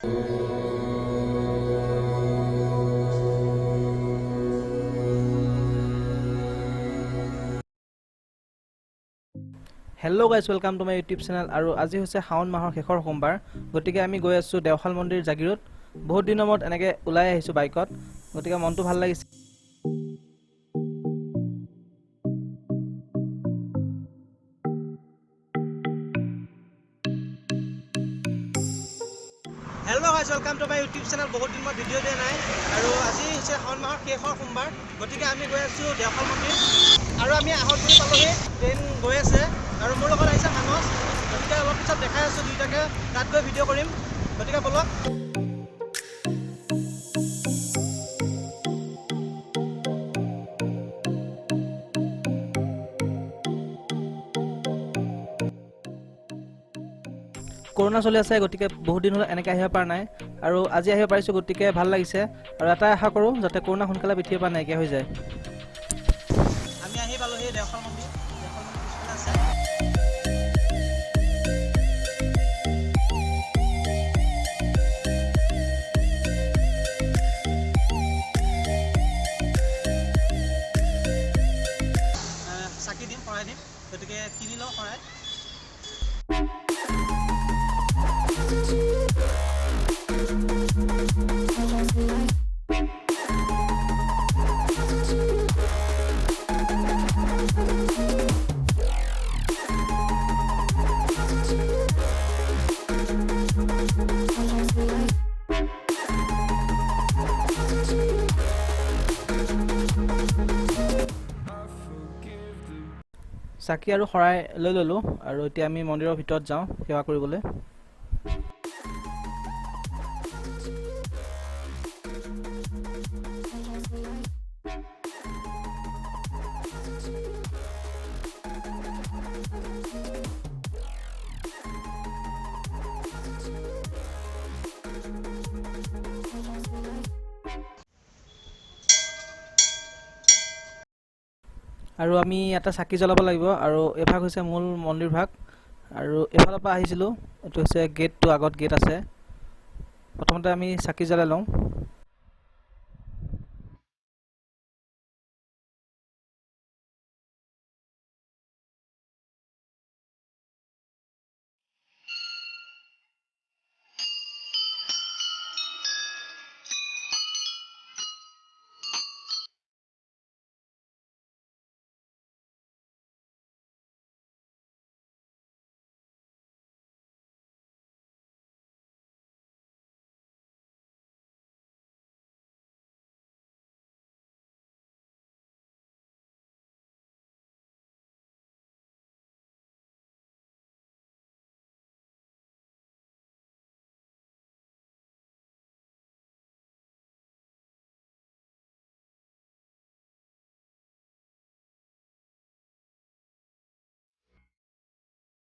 Hello guys, welcome to my YouTube channel. আৰু আজি হৈছে শাওন মাহৰ শেষৰ সোমবাৰ, গতিকে আমি গৈ আছো দেওশাল মন্দিৰ জাগিৰোড। বহুত দিনৰ মূৰত এনেকৈ ওলাই আহিছো বাইকত, গতিকে মনটো ভাল লাগিছে। Hello guys, welcome to my YouTube channel. বহুত দিন মই ভিডিঅ' দিয়া নাই আৰু আজি হৈছে শাওন মাহৰ শেষৰ সোমবাৰ, গতিকে আমি গৈ আছো দেওশাল মন্দিৰ। আৰু আমি আহত বুলি পালোহি, ট্ৰেইন গৈ আছে আৰু মোৰ লগত আহিছে মানস। গতিকে অলপ পিছত দেখাই আছো দুইটাকে তাত গৈ ভিডিঅ' কৰিম, গতিকে বলক। কৰোনা চলি আছে, গতিকে বহুত দিন হ'ল এনেকৈ আহিব পৰা নাই আৰু আজি আহিব পাৰিছোঁ, গতিকে ভাল লাগিছে। আৰু এটাই আশা কৰোঁ যাতে কৰোনা সোনকালে পৃথিৱীৰ পৰা নাইকিয়া হৈ যায়। আমি আহি পালোহি দেওশাল মন্দিৰ। চাকি দিম, শৰাই দিম, গতিকে কিনি লওঁ শৰাই। চাকি আৰু শৰাই লৈ ল'লোঁ আৰু এতিয়া আমি মন্দিৰৰ ভিতৰত যাওঁ সেৱা কৰিবলৈ। আৰু আমি এটা চাকি জ্বলাব লাগিব আৰু এভাগ হৈছে মূল মন্দিৰ ভাগ আৰু এফালৰ পৰা আহিছিলোঁ। এইটো হৈছে গেটটো, আগত গেট আছে। প্ৰথমতে আমি চাকি জ্বলাই লওঁ।